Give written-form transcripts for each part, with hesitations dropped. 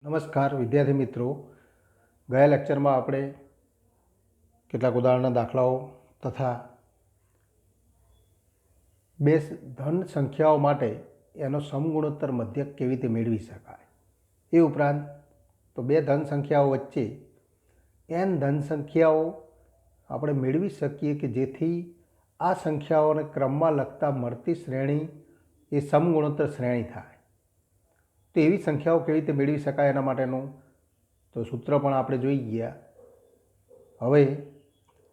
નમસ્કાર વિદ્યાર્થી મિત્રો, ગયા લેક્ચરમાં આપણે કેટલાક ઉદાહરણના દાખલાઓ તથા બે ધન સંખ્યાઓ માટે એનો સમગુણોત્તર મધ્યક કેવી રીતે મેળવી શકાય, એ ઉપરાંત તો બે ધન સંખ્યાઓ વચ્ચે n ધન સંખ્યાઓ આપણે મેળવી શકીએ કે જેથી આ સંખ્યાઓને ક્રમમાં લખતા મળતી શ્રેણી એ સમગુણોત્તર શ્રેણી થાય. તો એવી સંખ્યાઓ કેવી રીતે મેળવી શકાય એના માટેનું તો સૂત્ર પણ આપણે જોઈ ગયા. હવે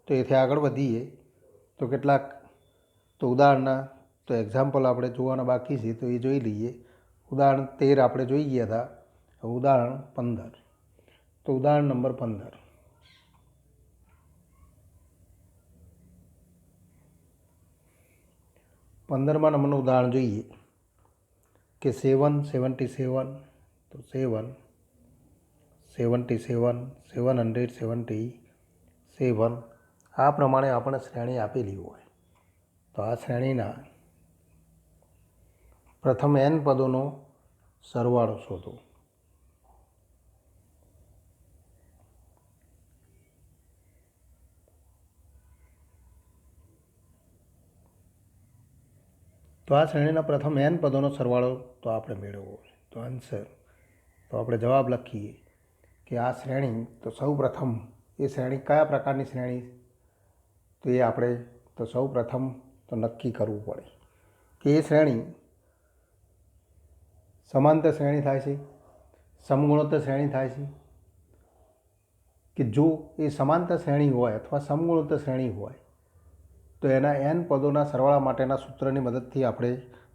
તો એથી આગળ વધીએ તો કેટલાક તો ઉદાહરણના તો એક્ઝામ્પલ આપણે જોવાના બાકી છે, તો એ જોઈ લઈએ. ઉદાહરણ 13 આપણે જોઈ ગયા હતા. હવે ઉદાહરણ 15. તો ઉદાહરણ નંબર 15. નંબરનું ઉદાહરણ જોઈએ કે 7 77 તો 7 77 777 આ પ્રમાણે આપણે શ્રેણી આપેલી હોય તો આ શ્રેણીના પ્રથમ n પદોનો સરવાળો શોધો. તો આ શ્રેણીના પ્રથમ n પદોનો સરવાળો તો આપણે મેળવવો હોય તો આન્સર તો આપણે જવાબ લખીએ કે આ શ્રેણી તો સૌ પ્રથમ એ શ્રેણી કયા પ્રકારની શ્રેણી તો એ આપણે તો સૌ પ્રથમ તો નક્કી કરવું પડે કે એ શ્રેણી સમાંતર શ્રેણી થાય છે, સમગુણોત્તર શ્રેણી થાય છે. કે જો એ સમાંતર શ્રેણી હોય અથવા સમગુણોત્તર શ્રેણી હોય તો એના n પદોના સરવાળા માટેના સૂત્રની મદદથી આપણે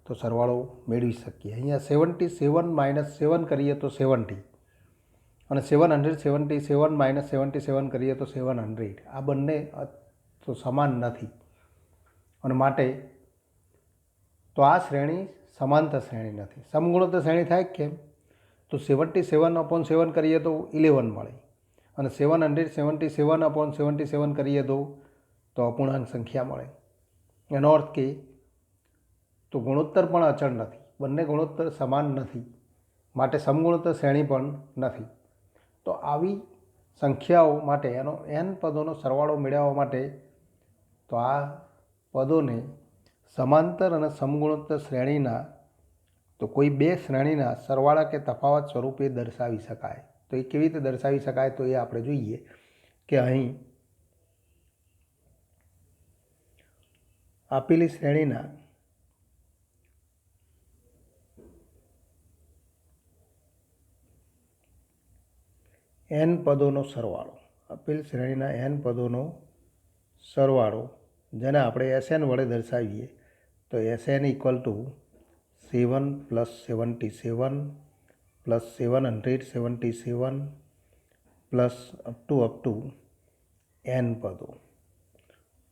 તો સરવાળો મેળવી શકીએ. અહીંયા 77 - 7 કરીએ તો 70 અને 777 - 77 કરીએ તો 700. આ બંને તો સમાન નથી અને માટે તો આ શ્રેણી સમાંતર શ્રેણી નથી. સમગુણોત્તર શ્રેણી થાય કેમ તો 77/7 કરીએ તો 11 મળે અને 777/77 કરીએ તો અપૂર્ણાંક સંખ્યા મળે. એનો અર્થ કે તો ગુણોત્તર પણ અચળ નથી, બંને ગુણોત્તર સમાન નથી, માટે સમગુણોત્તર શ્રેણી પણ નથી. તો આવી સંખ્યાઓ માટે એનો n પદોનો સરવાળો મેળવવા માટે તો આ પદોને સમાંતર અને સમગુણોત્તર શ્રેણીના તો કોઈ બે શ્રેણીના સરવાળા કે તફાવત સ્વરૂપે દર્શાવી શકાય. તો એ કેવી રીતે દર્શાવી શકાય તો એ આપણે જોઈએ કે અહીં આપેલી શ્રેણીના n પદોનો સરવાળો, આપેલ શ્રેણીના n પદોનો સરવાળો જેને આપણે Sn વડે દર્શાવીએ તો Sn = 7 + 77 + 777 plus up to n પદો.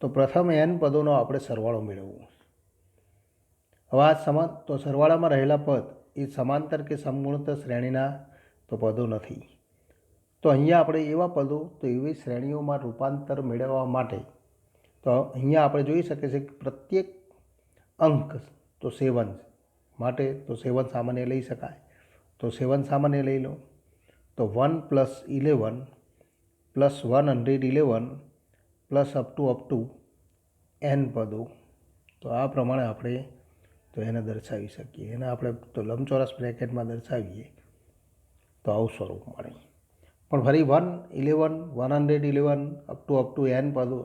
તો પ્રથમ n પદોનો આપણે સરવાળો મેળવવો. હવે આ તો સરવાળામાં રહેલા પદ એ સમાંતર કે સમગુણોત્તર શ્રેણીના તો પદો નથી. તો અહીંયા આપણે એવા પદો તો એવી શ્રેણીઓમાં રૂપાંતર મેળવવા માટે તો અહીંયા આપણે જોઈ શકીએ છીએ કે પ્રત્યેક અંક તો 7 માટે તો 7 સામાન્ય લઈ શકાય. તો 7 સામાન્ય લઈ લો તો 1 + 11 + 111 પ્લસ અપ ટુ n પદો. તો આ પ્રમાણે આપણે તો એને દર્શાવી શકીએ. એને આપણે તો લંબચોરસ બ્રેકેટમાં દર્શાવીએ તો આવું સ્વરૂપ મળે. પણ ફરી 111 111 અપ ટુ n પદો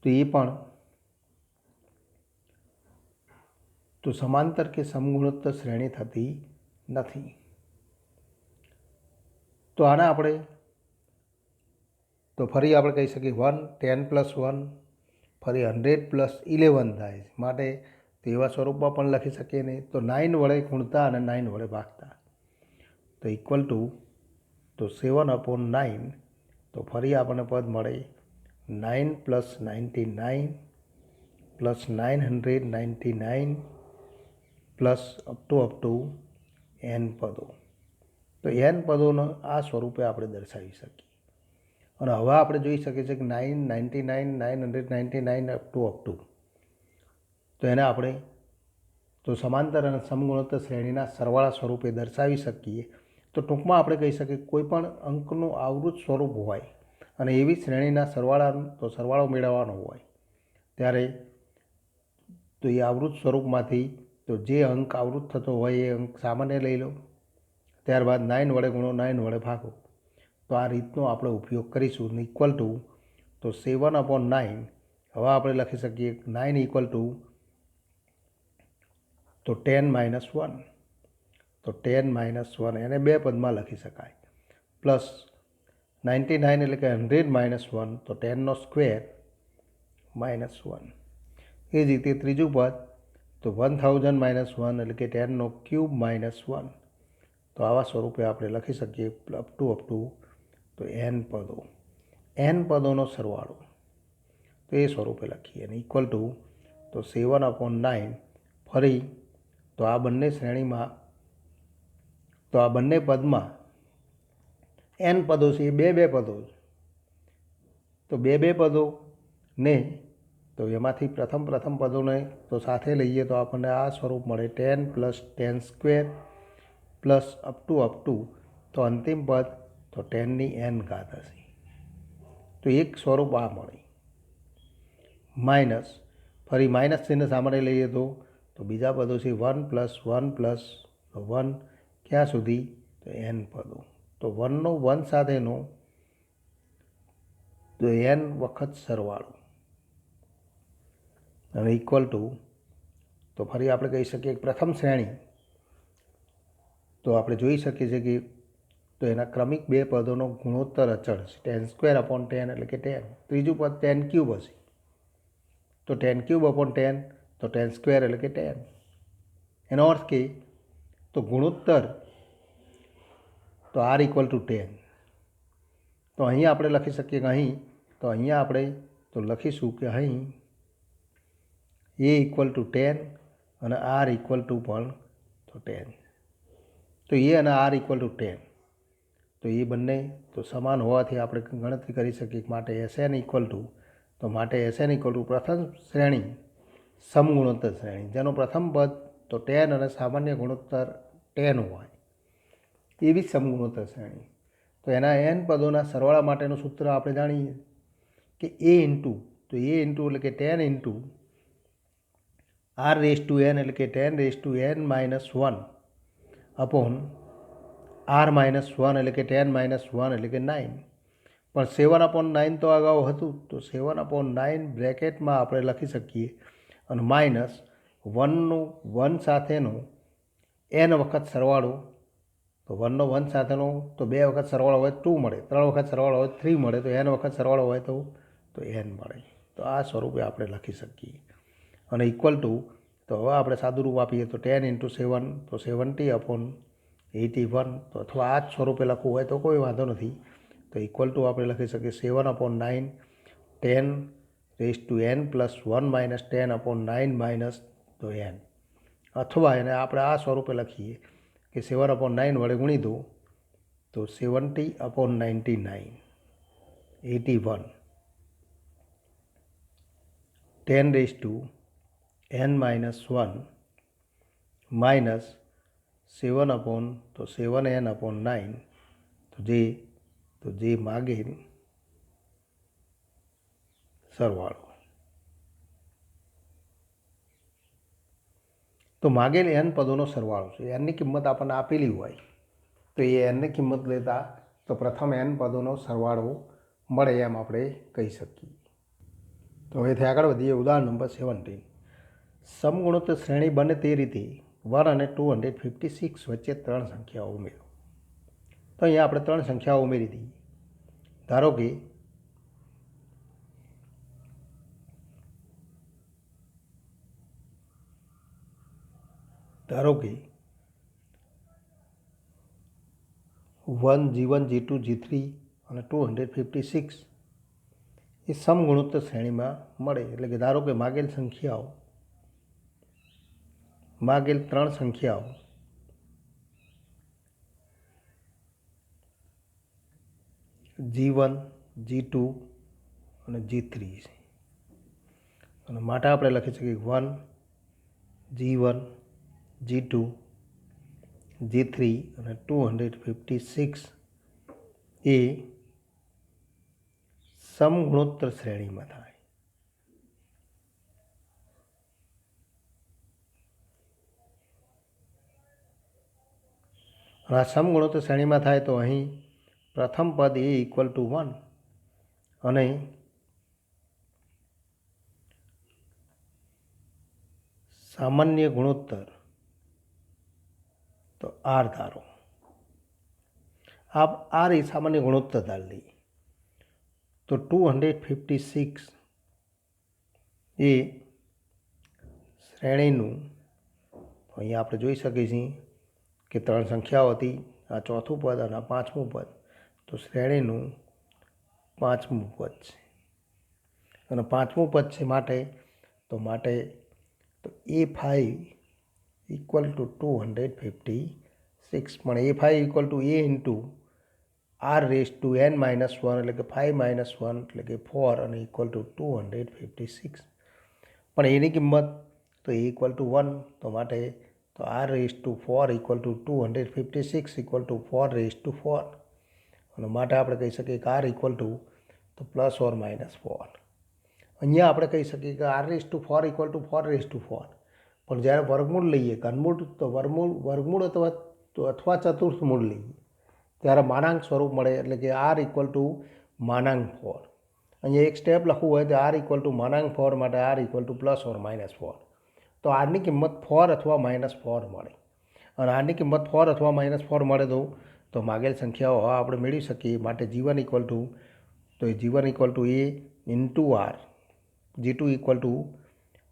તો એ પણ તો સમાંતર કે સમગુણોત્તર શ્રેણી થતી નથી. તો આને આપણે તો ફરી આપણે કહી શકીએ 1 10 + 1 ફરી 100 + 11 થાય માટે તો એવા સ્વરૂપમાં પણ લખી શકીએ નહીં. તો 9 વડે ગુણતા અને 9 વડે ભાગતા તો ઇક્વલ ટુ તો 7/9. તો ફરી આપણને પદ મળે 9 + 99 + 999 પ્લસ અપ ટુ n પદો. તો n પદોનો આ સ્વરૂપે આપણે દર્શાવી શકીએ. અને હવે આપણે જોઈ શકીએ છીએ કે 999 999 અપ ટુ તો એને આપણે તો સમાંતર અને સમગુણોત્તર શ્રેણીના સરવાળા સ્વરૂપે દર્શાવી શકીએ. તો ટૂંકમાં આપણે કહી શકીએ કોઈ પણ અંકનું આવૃત સ્વરૂપ હોય અને એવી શ્રેણીના સરવાળો મેળવવાનો હોય ત્યારે તો એ આવૃત સ્વરૂપમાંથી તો જે અંક આવૃત થતો હોય એ અંક સામાન્ય લઈ લો, ત્યારબાદ 9 વડે ગુણો, 9 વડે ભાગો. તો આ રીતનો આપણે ઉપયોગ કરીશું. ઇક્વલ ટુ તો 7/9. હવે આપણે લખી શકીએ 9 ઇક્વલ ટુ તો 10 - 1. તો 10 - 1 એને બે પદમાં લખી શકાય. પ્લસ 99 એટલે કે 100 - 1 તો 10 નો સ્ક્વેર -1. એ જ રીતે ત્રીજું પદ તો 1000 - 1 એટલે કે 10 નો ક્યુબ -1. તો આવા સ્વરૂપે આપણે લખી શકીએ અપ ટુ તો n પદો, n પદોનો સરવાળો. તો એ સ્વરૂપે લખીએ અને ઇક્વલ ટુ તો 7/9. ફરી તો આ બંને શ્રેણીમાં તો આ બંને પદમાં n પદો છે એ બે પદો. તો બે પદો ને તો એમાંથી પ્રથમ પદોને તો સાથે લઈએ તો આપણને આ સ્વરૂપ મળે 10 + 10 સ્ક્વેર પ્લસ અપ ટુ તો અંતિમ પદ તો 10 ની n ઘાત હશે. તો એક સ્વરૂપ આ મળે. માઇનસ ફરી માઇનસ ચિહ્ન સામાન્ય લઈએ તો બીજા પદો છે 1 + 1 + 1 ક્યાં સુધી તો n પદો. તો 1નો 1 સાથેનો તો n વખત સરવાળો અને ઇક્વલ ટુ તો ફરી આપણે કહી શકીએ પ્રથમ શ્રેણી તો આપણે જોઈ શકીએ છીએ કે તો એના ક્રમિક બે પદોનો ગુણોત્તર અચળ છે 10²/10 એટલે કે 10. ત્રીજું પદ 10³ હશે તો 10³/10 તો 10² એટલે કે 10. એનો અર્થ કે તો ગુણોત્તર તો r = 10. તો અહીં આપણે લખી શકીએ કે અહીંયા આપણે તો લખીશું કે અહીં a = 10 અને r = પણ તો 10. તો a અને r = 10 તો એ બંને તો સમાન હોવાથી આપણે ગણતરી કરી શકીએ માટે Sn = પ્રથમ શ્રેણી સમગુણોત્તર શ્રેણી જેનો પ્રથમ પદ તો 10 અને સામાન્ય ગુણોત્તર 10 હોય એવી સમગુણોત્તર શ્રેણી. તો એના n પદોના સરવાળા માટેનું સૂત્ર આપણે જાણીએ કે a ઇન્ટુ એટલે કે 10 ઇન્ટુ r⁻n એટલે કે 10⁻n - 1 અપોન r-1 એટલે કે 10 - 1 એટલે કે 9. પણ 7/9 તો અગાઉ હતું તો 7/9 બ્રેકેટમાં આપણે લખી શકીએ અને માઇનસ 1નું 1 સાથેનો n વખત સરવાળો તો 1નો 1 સાથેનો તો 2 વખત સરવાળો હોય 2 મળે, 3 વખત સરવાળો હોય 3 મળે, તો n વખત સરવાળો હોય તો n મળે. તો આ સ્વરૂપે આપણે લખી શકીએ અને ઇક્વલ ટુ તો હવે આપણે સાદુરૂપ આપીએ તો 10 × 7 તો 70/81 તો અથવા આ જ સ્વરૂપે લખવું હોય તો કોઈ વાંધો નથી. તો ઇક્વલ ટુ આપણે લખી શકીએ 7/9 10n + 1 - 10/9 - તો n. અથવા એને આપણે આ સ્વરૂપે લખીએ કે 7/9 વડે ગુણી દો તો 70/99 81 10n - 1 માઇનસ 7/9 તો જે માગેલ સરવાળો. તો માગેલ n પદોનો સરવાળો છે. nની કિંમત આપણને આપેલી હોય તો એ nની કિંમત લેતા તો પ્રથમ n પદોનો સરવાળો મળે એમ આપણે કહી શકીએ. તો હવેથી આગળ વધીએ. ઉદાહરણ નંબર 17. સમગુણોત્તર શ્રેણી બને તે રીતે 1 અને 256 વચ્ચે 3 સંખ્યાઓ ઉમેરો. તો અહીંયા આપણે 3 સંખ્યાઓ ઉમેરી દઈએ. ધારો કે G1, G2, G3 અને 256 એ સમગુણોત્તર શ્રેણીમાં મળે. એટલે કે ધારો કે માગેલ 3 સંખ્યાઓ G1, G2 અને G3 છે અને માટે આપણે લખી શકીએ 1 G1 G2 G3 અને 256 એ સમગુણોત્તર શ્રેણીમાં થાય. અને આ સમગુણોત્તર શ્રેણીમાં થાય તો અહીં પ્રથમ પદ એ ઇક્વલ ટુ 1 અને સામાન્ય ગુણોત્તર તો આર ધારો. आप आर એ સામાન્ય ગુણોત્તર ધારી લઈએ તો 256 એ શ્રેણીનું અહીંયા આપણે જોઈ શકીએ છીએ કે ત્રણ સંખ્યાઓ હતી, આ ચોથું પદ અને આ પાંચમું પદ, તો શ્રેણીનું પાંચમું પદ છે અને પાંચમું પદ છે માટે તો A5 ઇક્વલ ટુ 256 પણ A5 equal to A into R raise to n-1 એટલે કે 5 - 1 એટલે કે 4 અને ઇક્વલ ટુ 256 પણ એની કિંમત તો A ઇક્વલ ટુ 1 તો માટે તો R raise to 4 equal to 256 equal to 4 raise to 4 અને માટે આપણે કહી શકીએ કે આર ઇક્વલ ટુ તો પ્લસ ઓર માઇનસ 4. અહીંયા આપણે કહી શકીએ કે R raise to 4 equal to 4 raise to 4 પણ જ્યારે વર્ગમૂળ લઈએ ઘનમૂળ તો વર્ગમૂળ અથવા ચતુર્થ મૂળ લઈએ ત્યારે માનાંક સ્વરૂપ મળે એટલે કે આર ઇક્વલ ટુ માનાંક 4. અહીંયા એક સ્ટેપ લખવું હોય તો આર ઇક્વલ ટુ માનાંક 4 માટે R equal to plus or minus 4 તો આરની કિંમત 4 અથવા -4 મળે અને આરની કિંમત 4 અથવા -4 મળે તો માગેલ સંખ્યાઓ આપણે મેળવી શકીએ માટે G1 ઇક્વલ ટુ તો G1 equal to A into R, G2 equal to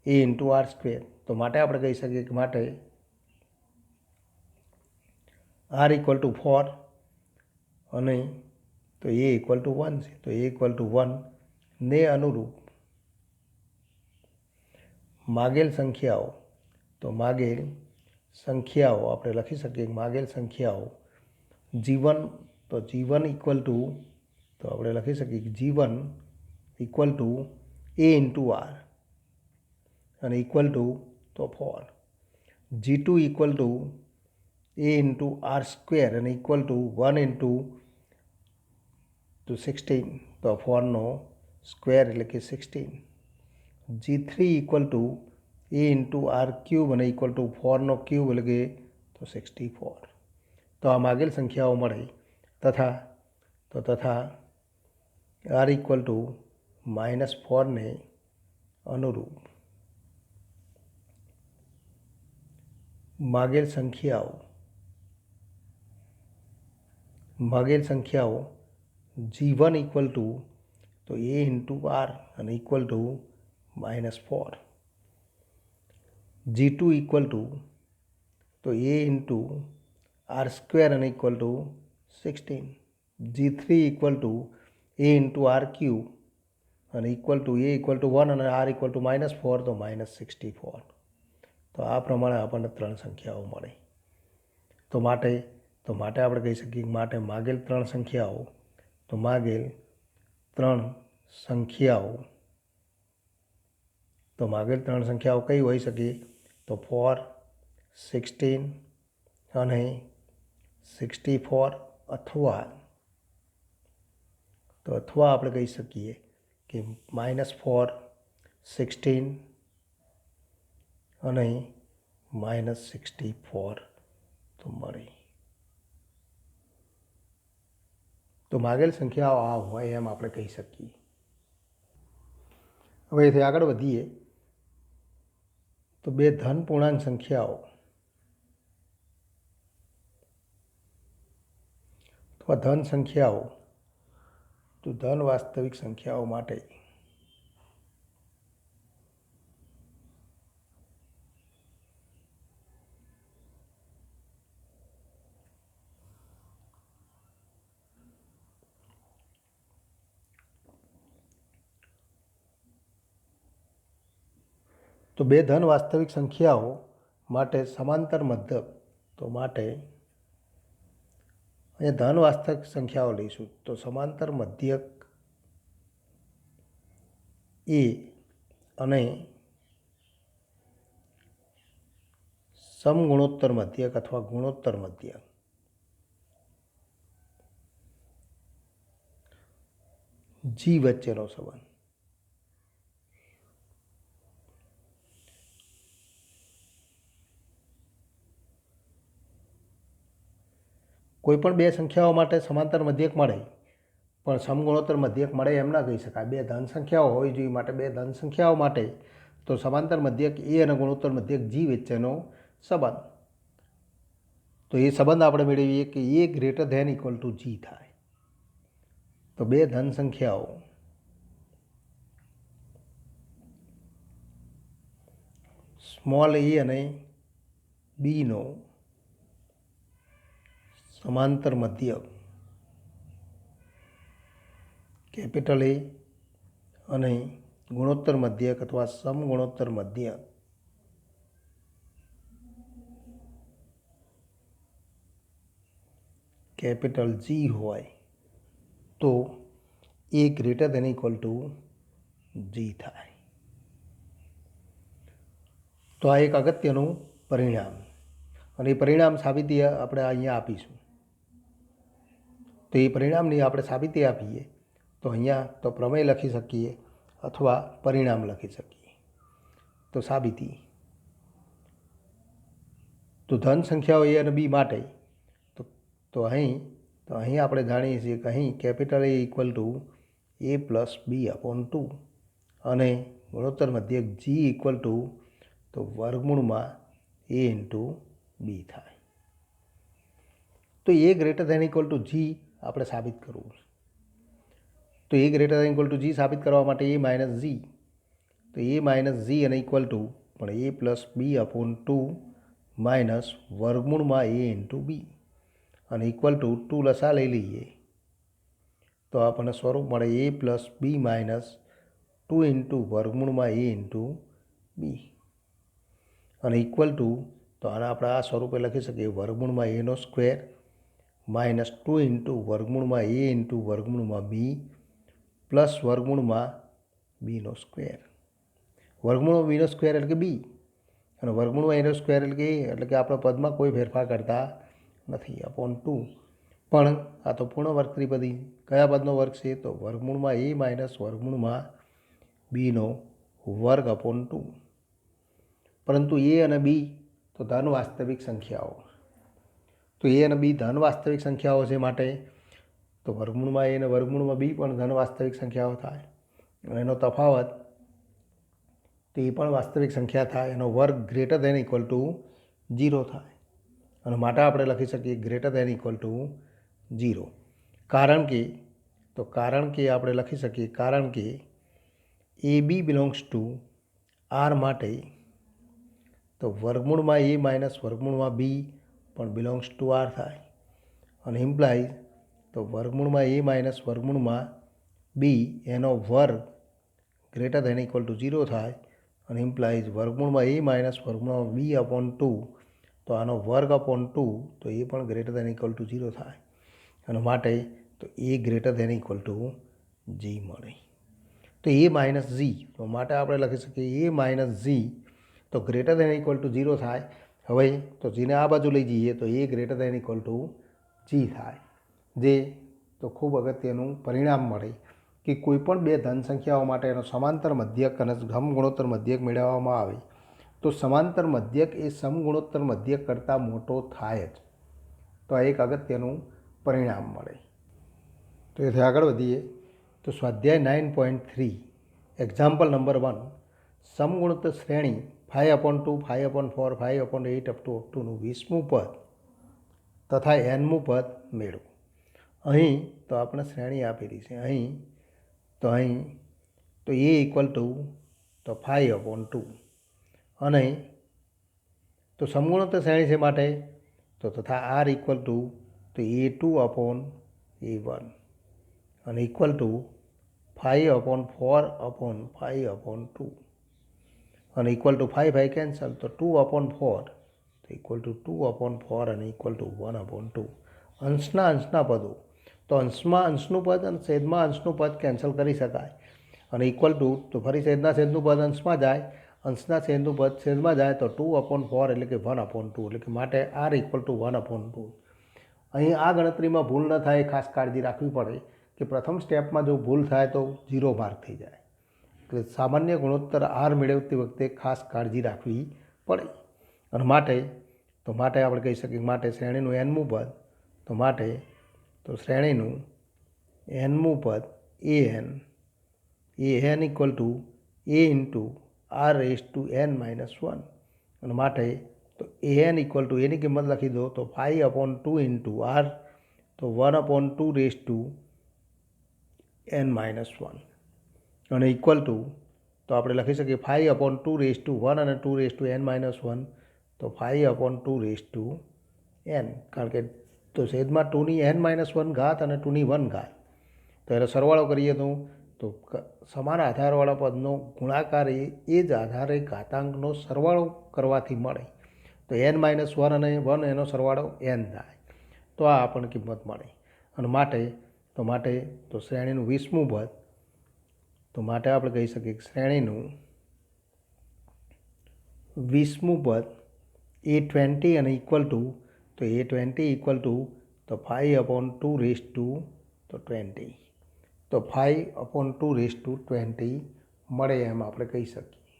A into R square તો માટે આપણે કહી શકીએ કે માટે આર ઇક્વલ ટુ 4 અને તો A ઇક્વલ ટુ 1 છે તો A ઇક્વલ ટુ 1 ને અનુરૂપ માગેલ સંખ્યાઓ આપણે લખી શકીએ માગેલ સંખ્યાઓ G1 તો G1 ઇક્વલ ટુ તો આપણે લખી શકીએ કે G1 equal to A into R અને ઇક્વલ ટુ તો 4, G2 equal to A into R square અને ઇક્વલ ટુ 1 ઇન્ટુ તો 16 તો 4નો સ્ક્વેર એટલે કે 16, G3 equal to A into R cube અને ઇક્વલ ટુ 4નો ક્યુબ એટલે કે તો 64 તો આ માગેલ સંખ્યાઓ મળે તથા આર ઇક્વલ ટુ -4 ને અનુરૂપ માગેલ સંખ્યાઓ G1 ઇક્વલ ટુ તો A ઇન્ટુ આર અને equal to -4, G2 equal to તો A ઇન્ટુ આર સ્ક્વેર અને equal to 16, G3 equal to A into R cube અને equal to A equal to 1 અને આર ઇક્વલ ટુ -4 તો -64 તો આ પ્રમાણે આપણને ત્રણ સંખ્યાઓ મળે તો માટે આપણે કહી શકીએ માટે માગેલ ત્રણ સંખ્યાઓ કઈ હોઈ શકે તો 4, 16 અને 64 અથવા આપણે કહી શકીએ કે -4, 16 અને -64 તો મળે તો માગેલ સંખ્યાઓ આ હોય એમ આપણે કહી શકીએ. હવે એથી આગળ વધીએ તો બે ધન પૂર્ણાંક સંખ્યાઓ અથવા ધન સંખ્યાઓ તો ધન વાસ્તવિક સંખ્યાઓ માટે તો બે ધન વાસ્તવિક સંખ્યાઓ માટે સમાંતર મધ્યક તો માટે અહીંયા ધન વાસ્તવિક સંખ્યાઓ લઈશું તો સમાંતર મધ્યક A અને સમગુણોત્તર મધ્યક અથવા ગુણોત્તર મધ્યક. જી વચ્ચેનો સંબંધ. કોઈપણ બે સંખ્યાઓ માટે સમાંતર મધ્યક મળે પણ સમગુણોત્તર મધ્યક મળે એમ ના કહી શકાય. બે ધન સંખ્યાઓ હોવી જોઈએ માટે બે ધન સંખ્યાઓ માટે તો સમાંતર મધ્યક એ અને ગુણોત્તર મધ્યક જી વચ્ચેનો સંબંધ. તો એ સંબંધ આપણે મેળવીએ કે એ greater than equal two G થાય. તો બે ધન સંખ્યાઓ સ્મોલ એ અને બીનો સમાંતર મધ્યક કેપિટલ એ અને ગુણોત્તર મધ્યક અથવા સમગુણોત્તર મધ્યક કેપિટલ જી હોય તો એ greater than equal two G થાય. તો આ એક અગત્યનું પરિણામ અને એ પરિણામ સાબિતી આપણે અહીંયા આપીશું. તો એ પરિણામની આપણે સાબિતી આપીએ તો અહીંયા તો પ્રમેય લખી શકીએ અથવા પરિણામ લખી શકીએ. તો સાબિતી તો ધન સંખ્યાઓ એ અને બી માટે તો અહીં આપણે જાણીએ છીએ કે અહીં capital A equal to A plus B upon 2 અને ગુણોત્તર મધ્યક જી ઇક્વલ ટુ તો વર્ગમૂળમાં એ ઇન્ટુ બી થાય. તો એ greater than equal two G આપણે સાબિત કરવું છે. તો એ greater than equal two G સાબિત કરવા માટે એ માઇનસ જી. તો એ માઇનસ જી અને ઇક્વલ ટુ પણ એ પ્લસ બી અપોન 2 માઇનસ વર્ગમૂળમાં એ ઇન્ટુ બી અને ઇક્વલ ટુ 2 લસા લઈ લઈએ તો આપણને સ્વરૂપ મળે એ પ્લસ બી માઇનસ 2 ઇન્ટુ વર્ગમૂળમાં એ ઇન્ટુ બી અને ઇક્વલ ટુ તો આને આપણે આ સ્વરૂપે લખી શકીએ વર્ગમૂળમાં એનો સ્ક્વેર માઇનસ 2 ઇન્ટુ વર્ગમૂળમાં એ ઇન્ટુ વર્ગમૂળમાં બી પ્લસ વર્ગમૂળમાં બીનો સ્ક્વેર. વર્ગમૂળમાં બીનો સ્ક્વેર એટલે કે બી અને વર્ગમૂળમાં એનો સ્ક્વેર એટલે કે આપણા પદમાં કોઈ ફેરફાર કરતા નથી અપોન 2. પણ આ તો પૂર્ણ વર્ગ ત્રિપદી. કયા પદનો વર્ગ છે તો વર્ગમૂળમાં એ માઇનસ વર્ગમૂળમાં બીનો વર્ગ અપોન 2. પરંતુ એ અને બી તો ધન વાસ્તવિક સંખ્યાઓ. તો એ અને બી ધન વાસ્તવિક સંખ્યાઓ છે માટે તો વર્ગમૂળમાં એ અને વર્ગમૂળમાં બી પણ ધન વાસ્તવિક સંખ્યાઓ થાય અને એનો તફાવત તો એ પણ વાસ્તવિક સંખ્યા થાય. એનો વર્ગ ગ્રેટર ધેન ઇક્વલ ટુ 0 થાય અને માટે આપણે લખી શકીએ ગ્રેટર ધેન ઇક્વલ ટુ 0. કારણ કે આપણે લખી શકીએ કારણ કે એ બી બિલોંગ્સ ટુ આર માટે તો વર્ગમૂળમાં એ માઇનસ વર્ગમૂળમાં બી પણ બિલોંગ્સ ટુ આર થાય અને ઇમ્પ્લાઇઝ તો વર્ગમૂળમાં એ માઇનસ વર્ગમૂળમાં બી એનો વર્ગ ગ્રેટર ધેન ઇક્વલ ટુ 0 થાય અને ઇમ્પ્લાઇઝ વર્ગમૂળમાં એ માઇનસ વર્ગમૂળમાં બી અપોન 2 તો આનો વર્ગ અપોન 2 તો એ પણ ગ્રેટર ધેન ઇક્વલ ટુ 0 થાય અને માટે તો એ greater than equal two G મળે. તો એ માઇનસ જી તો માટે આપણે લખી શકીએ એ માઇનસ જી તો ગ્રેટર ધેન ઇક્વલ ટુ 0 થાય. હવે તો જીને આ બાજુ લઈ જઈએ તો એ greater than equal two G થાય. જે તો ખૂબ અગત્યનું પરિણામ મળે કે કોઈપણ બે ધન સંખ્યાઓ માટે એનો સમાંતર મધ્યક અને સમગુણોત્તર મધ્યક મેળવવામાં આવે તો સમાંતર મધ્યક એ સમગુણોત્તર મધ્યક કરતાં મોટો થાય જ. તો આ એક અગત્યનું પરિણામ મળે. તો એથી આગળ વધીએ તો સ્વાધ્યાય 9.3 એક્ઝામ્પલ નંબર 1 સમગુણોત્તર શ્રેણી 5/2 5/4 5/8 અપ ટુનું 20મું પદ તથા nમું પદ મેળવો. અહીં તો આપણે શ્રેણી આપેલી છે અહીં તો એ ઇક્વલ ટુ તો 5/2 અને તો સમગુણોત્તર શ્રેણી છે માટે તો તથા આર ઇક્વલ ટુ તો A2/A1 અને ઇક્વલ ટુ 5/4/5/2 અને ઇક્વલ ટુ 5 કેન્સલ તો 2/4 તો ઇક્વલ ટુ 2/4 અને ઇક્વલ ટુ 1/2. અંશના પદો તો અંશમાં અંશનું પદ અને છેદમાં અંશનું પદ કેન્સલ કરી શકાય અને ઇક્વલ ટુ તો ફરી છેદનું પદ અંશમાં જાય અંશના છેદનું પદ છેદમાં જાય તો 2/4 એટલે કે 1/2 એટલે કે માટે r ઇક્વલ ટુ 1/2. અહીં આ ગણતરીમાં ભૂલ ન થાય એ ખાસ કાળજી રાખવી પડે કે પ્રથમ સ્ટેપમાં જો ભૂલ થાય તો 0 માર્ક થઈ જાય. એટલે સામાન્ય ગુણોત્તર r મેળવતી વખતે ખાસ કાળજી રાખવી પડે. અને માટે આપણે કહી શકીએ માટે શ્રેણીનું nમું પદ શ્રેણીનું nમું પદ an equal to a into r raise to n-1 અને માટે તો an ઇક્વલ ટુ એની કિંમત લખી દો તો 5/2 ઇન્ટુ r તો 1/2 રેઝ ટુ n-1 અને ઇક્વલ ટુ તો આપણે લખી શકીએ 5/2 રેઝ ટુ 1 અને 2 રેઝ ટુ n-1 તો 5/2 રેઝ ટુ n કારણ કે તો છેદમાં 2ની n-1 ઘાત અને 2ની 1 ઘાત તો એનો સરવાળો કરીએ તો સમાન આધારવાળા પદનો ગુણાકાર એ જ આધારે ઘાતાંકનો સરવાળો કરવાથી મળે તો n-1 અને 1 એનો સરવાળો n થાય તો આ આપણને કિંમત મળે. અને માટે શ્રેણીનું 20મું પદ તો માટે આપણે કહી શકીએ કે શ્રેણીનું 20મું પદ a20 અને ઇક્વલ ટુ તો a20 ઇક્વલ ટુ તો 5/2 રેઝ ટુ તો 20 તો 5/2 રેઝ ટુ 20 મળે એમ આપણે કહી શકીએ.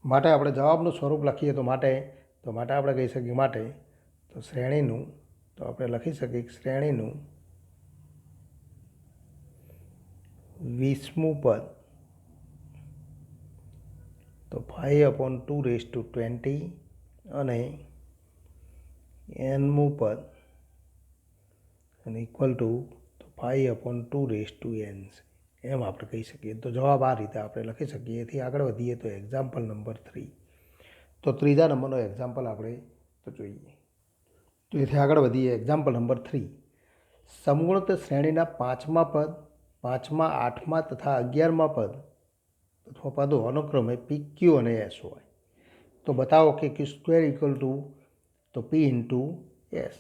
માટે આપણે જવાબનું સ્વરૂપ લખીએ તો માટે આપણે કહી શકીએ તો શ્રેણીનું તો આપણે લખી શકીએ કે શ્રેણીનું 20મું પદ તો 5/2 રેઝ ટુ 20 અને nમું પદ અને equal to 5/2 raise to n એમ આપણે કહી શકીએ. તો જવાબ આ રીતે આપણે લખી શકીએ. એથી આગળ વધીએ તો એક્ઝામ્પલ નંબર 3 તો ત્રીજા નંબરનો એક્ઝામ્પલ આપણે તો જોઈએ. તો એથી આગળ વધીએ એક્ઝામ્પલ નંબર 3 સમગુણોત્તર શ્રેણીના 5મા પદ 5મા 8મા તથા 11મા પદ અથવા પદો અનુક્રમે પી ક્યુ અને એસ હોય તો બતાવો કે ક્યુ સ્ક્વેર ઇક્વલ ટુ તો પી ઇન્ટુ એસ.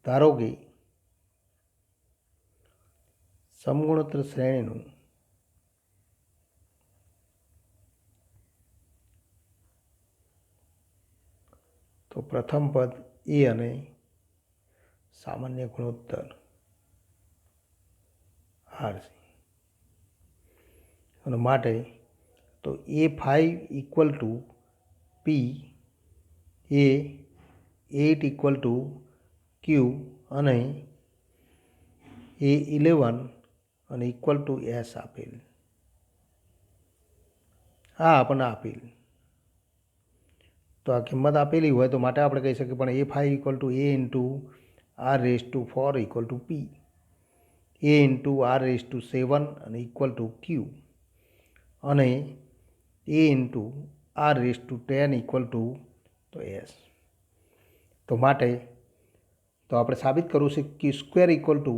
ધારો કે સમગુણોત્તર શ્રેણીનું તો પ્રથમ પદ એ અને સામાન્ય ગુણોત્તર r છે અને માટે તો a5 equal to P a8 equal to Q અને a11 અને ઇક્વલ ટુ એસ આપેલ. આ આપણને આપેલ તો આ કિંમત આપેલી હોય તો માટે આપણે કહી શકીએ પણ a5 equal to a into r raise to 4 equal to P a into r raise to 7 અને ઇક્વલ ટુ ક્યુ અને a into r raise to 10 equal to તો એસ. તો માટે તો આપણે સાબિત કરવું છે કે square equal to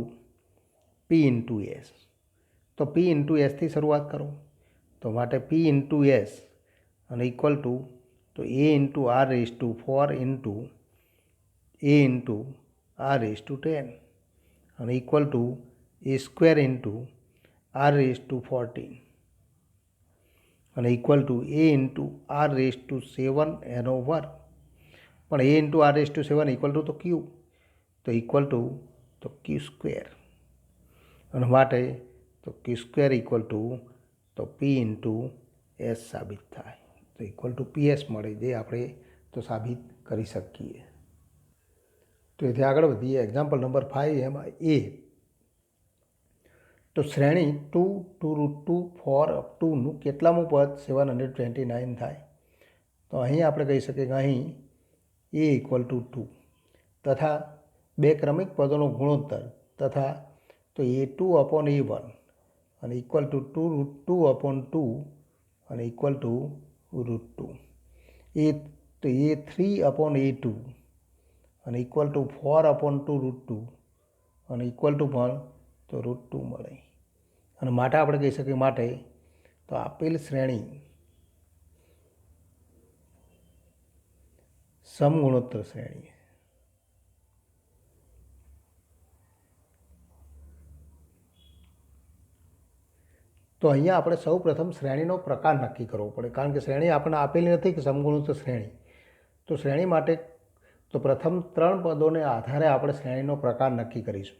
P into S તો પી ઇન્ટુ એસથી શરૂઆત કરો તો માટે પી ઇન્ટુ એસ અને ઇક્વલ ટુ તો a into r raise to 4 into a into r raise to 10 અને equal to a square into r raise to 14 અને equal to a into r raise to 7 એનો વર્ગ પણ a into r raise to 7 equal to તો ક્યુ તો equal to તો Q square અને માટે તો ક્યુ સ્ક્વેર ઇક્વલ ટુ તો પી ઇન્ટુ એસ સાબિત થાય તો ઇક્વલ ટુ પીએસ મળે જે આપણે તો સાબિત કરી શકીએ. તો એથી આગળ વધીએ એક્ઝામ્પલ નંબર 5 એમાં એ તો શ્રેણી 2 2√2 4/2નું કેટલામું પદ 729 થાય તો અહીં આપણે કહી શકીએ કે અહીં a ઇક્વલ ટુ 2 તથા બે ક્રમિક પદોનો ગુણોત્તર તથા તો a2/a1 અને ઇક્વલ ટુ 2√2/2 અને ઇક્વલ ટુ √2 તો a3/a2 અને ઇક્વલ ટુ 4/2 √2 અને ઇક્વલ ટુ પણ તો √2 મળે. અને માટે આપણે કહી શકીએ માટે તો આપેલ શ્રેણી સમગુણોત્તર શ્રેણી તો અહીંયા આપણે સૌ પ્રથમ શ્રેણીનો પ્રકાર નક્કી કરવો પડે, કારણ કે શ્રેણી આપણને આપેલી નથી કે સમગુણોત્તર શ્રેણી. તો શ્રેણી માટે તો પ્રથમ 3 પદોને આધારે આપણે શ્રેણીનો પ્રકાર નક્કી કરીશું.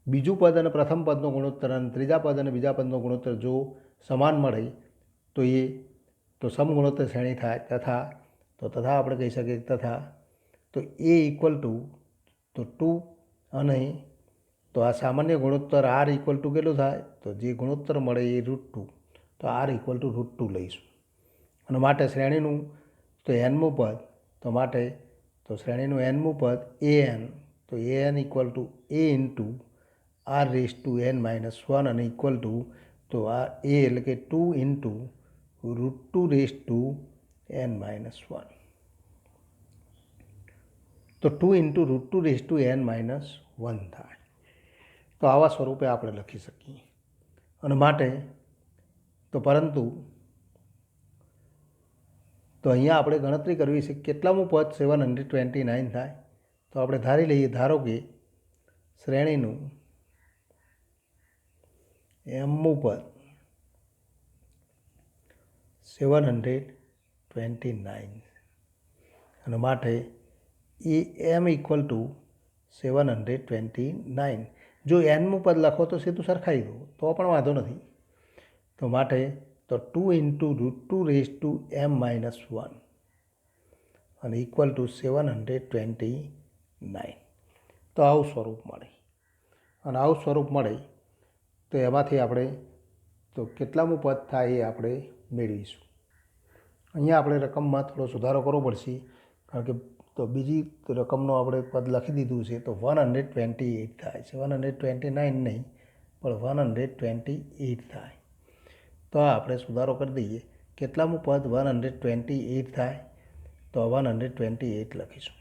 બીજું પદ અને પ્રથમ પદનો ગુણોત્તર અને ત્રીજા પદ અને બીજા પદનો ગુણોત્તર જો સમાન મળે તો એ તો સમગુણોત્તર શ્રેણી થાય. તથા આપણે કહી શકીએ તથા તો એ ઇક્વલ ટુ તો 2 અને તો આ સામાન્ય ગુણોત્તર આર ઇક્વલ ટુ કેટલું થાય તો જે ગુણોત્તર મળે એ √2, તો આર ઇક્વલ ટુ √2 લઈશું. અને માટે શ્રેણીનું તો એનમું પદ તો માટે તો શ્રેણીનું એનમું પદ an, તો an equal to a into r raise to n-1 અને ઇક્વલ ટુ તો આ a એટલે કે 2 ઇન્ટુ √2 રેઝ ટુ n-1. તો 2 ઇન્ટુ √2 રેઝ ટુ n-1 થાય. તો આવા સ્વરૂપે આપણે લખી શકીએ. અને માટે તો પરંતુ તો અહીંયા આપણે ગણતરી કરવી છે કેટલામું પદ 729 થાય. તો આપણે ધારી લઈએ, ધારો કે શ્રેણીનું એમમું પદ 729 અને માટે એ એમ ઇક્વલ ટુ 729. જો એનમું પદ લખો તો સીધું સરખાઈ દો તો પણ વાંધો નથી. તો માટે તો 2 ઇન્ટુ √2 રેઝ ટુ m-1 અને ઇક્વલ ટુ 729. તો આવું સ્વરૂપ મળે. અને આવું સ્વરૂપ મળે તો એમાંથી આપણે તો કેટલામું પદ થાય એ આપણે મેળવીશું. અહીંયા આપણે રકમમાં થોડો સુધારો કરવો પડશે, કારણ કે તો બીજી રકમનો આપણે પદ લખી દીધું છે તો 128 થાય છે. 129 નહીં પણ 128 થાય. તો આપણે સુધારો કરી દઈએ. કેટલામું પદ 128 થાય તો 128 લખીશું.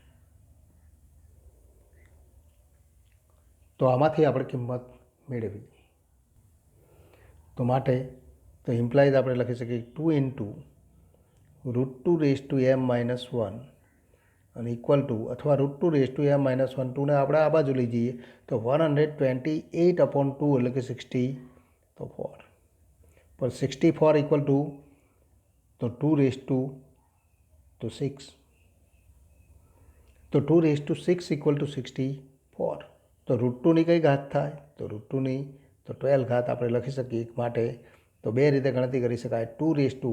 તો આમાંથી આપણે કિંમત મેળવી. તો માટે તો ઇમ્પ્લાઇઝ આપણે લખી શકીએ 2 ઇન્ટુ √2 રેઝ ટુ m-1 અને ઇક્વલ ટુ અથવા √2 રેઝ ટુ m-1 2ને આપણે આ બાજુ લઈ જઈએ તો 128/2 એટલે કે 64. પણ 64 ઇક્વલ ટુ તો 2 રેઝ ટુ તો 6. તો 2 રેઝ ટુ 6 ઇક્વલ ટુ 64. તો √2ની કઈ ઘાત થાય તો √2ની તો 12 ઘાત આપણે લખી શકીએ. માટે તો બે રીતે ગણતરી કરી શકાય. 2 રેઝ ટુ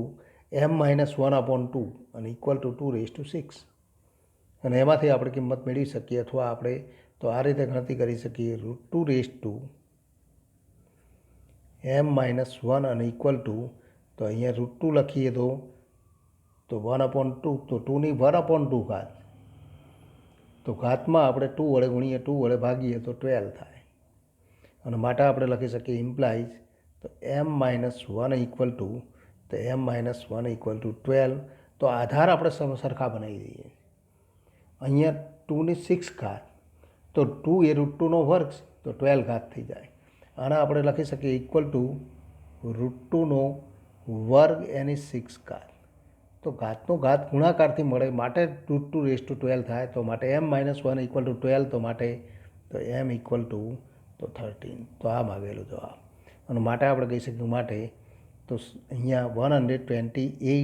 m-1/2 અને ઇક્વલ ટુ 2 રેઝ ટુ 6 અને એમાંથી આપણે કિંમત મેળવી શકીએ. અથવા આપણે તો આ રીતે ગણતરી કરી શકીએ √2 રેઝ ટુ m-1 અને ઇક્વલ ટુ તો અહીંયા √2 લખીએ તો 1/2 તો 2ની 1/2 ઘાત તો ઘાતમાં આપણે 2 વડે ગુણીએ 2 વડે ભાગીએ તો 12 થાય. અને માટે આપણે લખી શકીએ ઇમ્પ્લાઇઝ તો m-1 ઇક્વલ ટુ તો m-1 ઇક્વલ ટુ 12. તો આધાર આપણે સરખા બનાવી દઈએ. અહીંયા 2ની 6 ઘાત તો 2 એ √2નો વર્ગ તો 12 ઘાત થઈ જાય. આના આપણે લખી શકીએ ઇક્વલ ટુ √2નો વર્ગ એની 6 ઘાત. તો ઘાતનો ઘાત ગુણાકારથી મળે માટે √2 રેઝ ટુ 12 થાય. તો માટે m-1 ઇક્વલ ટુ 12 તો માટે તો m ઇક્વલ ટુ તો 13. તો આ માગેલો જવાબ. અને માટે આપણે કહી શકીએ માટે તો અહીંયા 128 એ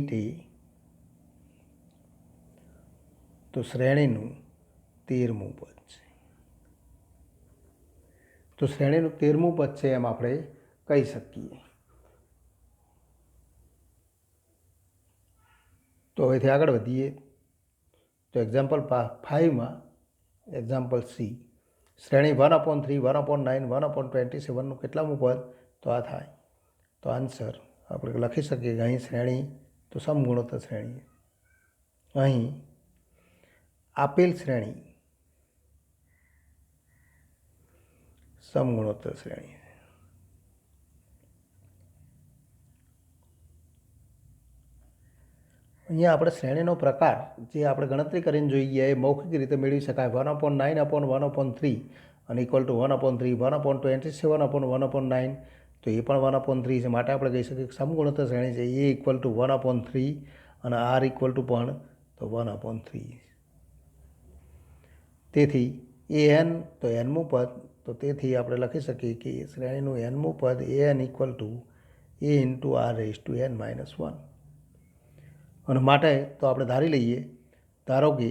તો શ્રેણીનું 13મું પદ છે. તો શ્રેણીનું 13મું પદ છે એમ આપણે કહી શકીએ. તો હવેથી આગળ વધીએ. તો એક્ઝામ્પલ 5માં એક્ઝામ્પલ સી શ્રેણી 1/3 1/9 1/27નું કેટલામું પદ તો આ થાય. તો આન્સર આપણે લખી શકીએ કે અહીં શ્રેણી તો સમગુણોત્તર શ્રેણી. અહીં આપેલ શ્રેણી સમગુણોત્તર શ્રેણી. અહીંયા આપણે શ્રેણીનો પ્રકાર જે આપણે ગણતરી કરીને જોઈએ એ મૌખિક રીતે મેળવી શકાય. 1/9/1/3 અને ઇક્વલ ટુ 1/3 1/27/1/9 તો એ પણ 1/3 છે. માટે આપણે કહી શકીએ કે સમગુણોત્તર શ્રેણી છે એ ઇક્વલ ટુ 1/3 અને આર ઇક્વલ ટુ પણ તો 1/3. તેથી એ એન તો એનમું પદ તો તેથી આપણે લખી શકીએ કે શ્રેણીનું એનમું પદ A N equal to A into R raise to N minus one. અને માટે તો આપણે ધારી લઈએ, ધારો કે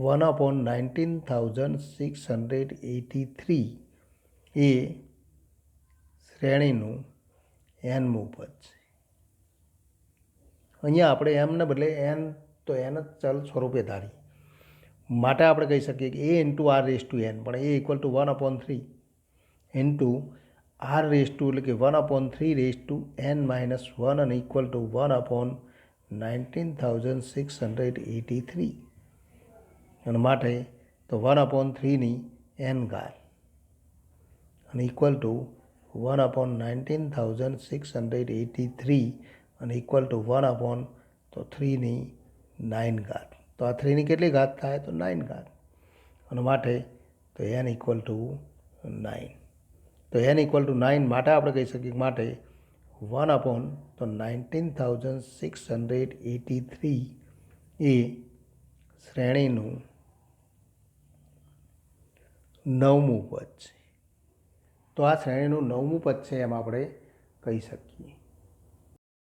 1/19,683 એ શ્રેણીનું એનમું પદ છે. અહીંયા આપણે એમને બદલે એન તો એન જ ચલ સ્વરૂપે ધારી, માટે આપણે કહી શકીએ કે A into R raise to N, પણ A equal to 1/3 into R raise to એટલે કે 1/3 raise to N minus one અને ઇક્વલ ટુ 1/19,683. અને માટે તો 1/3 એન ઘાત અને ઇક્વલ ટુ 1/19,683 અને ઇક્વલ ટુ 1/3 9 ઘાત. તો આ 3 કેટલી ઘાત થાય? તો 9 ઘાત. અને માટે તો એન ઇક્વલ ટુ 9. તો એન ઇક્વલ ટુ 9 માટે આપણે કહી શકીએ માટે 1/19,683 એ શ્રેણીનું 9મું પદ છે. તો આ શ્રેણીનું 9મું પદ છે એમ આપણે કહી શકીએ.